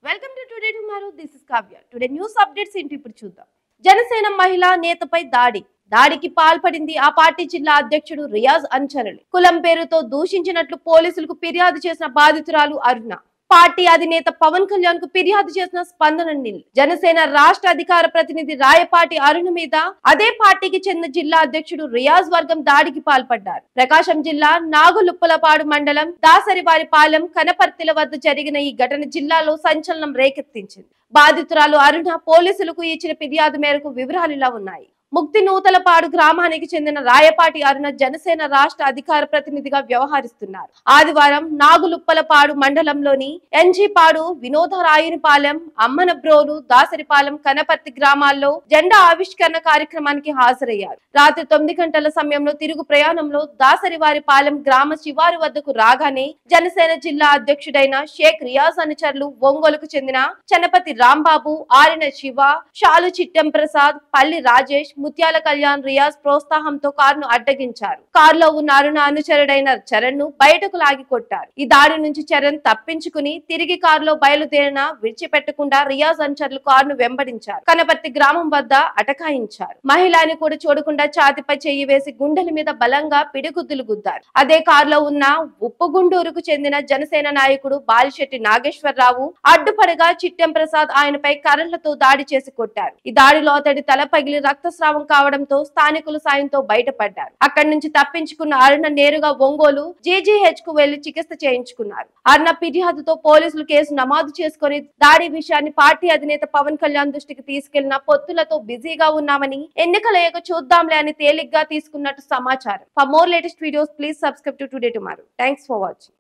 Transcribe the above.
Welcome to today tomorrow. This is Kavya. Today news updates ఏంటి ఇప్పుడు చూద్దాం. జనసేన మహిళా నేతపై దాడికి పాల్పడింది ఆ పార్టీ జిల్లా అధ్యక్షుడు రియాజ్ అనుచరులు. కులం పేరుతో దూషించినట్లు పోలీసులకు ఫిర్యాదు చేసిన బాధితురాలు అరుణ. పార్టీ అధినేత పవన్ కళ్యాణ్ కు ఫిర్యాదు చేసిన స్పందన నిల్. జనసేన రాష్ట్ర అధికార ప్రతినిధి రాయపాటి అరుణ మీద అదే పార్టీకి చెందిన జిల్లా అధ్యక్షుడు రియాజ్ వర్గం దాడికి పాల్పడ్డారు. ప్రకాశం జిల్లా నాగులుప్పలపాడు మండలం దాసరివారిపాలెం కనపర్తిల వద్ద జరిగిన ఈ ఘటన జిల్లాలో సంచలనం రేకెత్తించింది. బాధితురాలు అరుణ పోలీసులకు ఇచ్చిన ఫిర్యాదు మేరకు వివరాలు ఇలా ఉన్నాయి. ముక్తి నూతలపాడు గ్రామానికి చెందిన రాయపాటి అరుణ జనసేన రాష్ట్ర అధికార ప్రతినిధిగా వ్యవహరిస్తున్నారు. ఆదివారం నాగులుప్పలపాడు మండలంలోని ఎన్జీపాడు, వినోదరాయునిపాలెం, అమ్మనబ్రోలు, దాసరిపాలెం, కనపర్తి గ్రామాల్లో జెండా ఆవిష్కరణ కార్యక్రమానికి హాజరయ్యారు. రాత్రి 9 గంటల సమయంలో తిరుగు ప్రయాణంలో దాసరివారిపాలెం గ్రామ శివారు వద్దకు రాగానే జనసేన జిల్లా అధ్యక్షుడైన షేక్ రియాజ్ అనుచరులు ఒంగోలుకు చెందిన చనపతి రాంబాబు, ఆరిన శివ, షాలు చిట్టెం ప్రసాద్, పల్లి రాజేష్, ముత్యాల కళ్యాణ్, రియాజ్ ప్రోత్సాహంతో కారును అడ్డగించారు. కారులో ఉన్న అరుణ అనుచరుడైన చరణ్ ను బయటకు లాగి కొట్టారు. ఈ దాడి నుంచి చరణ్ తప్పించుకుని తిరిగి కారులో బయలుదేరిన విడిచిపెట్టకుండా రియాజ్ అనుచరులు కారును వెంబడించారు. కనపర్తి గ్రామం వద్ద అటకాయించారు. మహిళని కూడా చూడకుండా ఛాతిపై చెయ్యి వేసి గుండెల మీద బలంగా పిడిగుద్దులు గుద్దారు. అదే కారులో ఉన్న ఉప్పుగుండూరుకు చెందిన జనసేన నాయకుడు బాలిశెట్టి నాగేశ్వరరావు అడ్డుపడగా చిట్టెం ప్రసాద్ ఆయనపై కర్రలతో దాడి చేసి కొట్టారు. ఈ దాడిలో అతడి తల పగిలి రక్తస్రావం కావడంతో స్థానికుల సాయంతో బయటపడ్డారు. అక్కడి నుంచి తప్పించుకున్న అరుణ నేరుగా ఒంగోలు జీజీహెచ్ కు వెళ్లి చికిత్స చేయించుకున్నారు. అరుణ ఫిర్యాదుతో పోలీసులు కేసు నమోదు చేసుకుని దాడి విషయాన్ని పార్టీ అధినేత పవన్ కళ్యాణ్ దృష్టికి తీసుకెళ్లిన పొత్తులతో బిజీగా ఉన్నామని, ఎన్నికలయ్యాక చూద్దాంలే అని తేలిగ్గా తీసుకున్నట్టు సమాచారం. For more latest videos please subscribe to today tomorrow. Thanks for watching.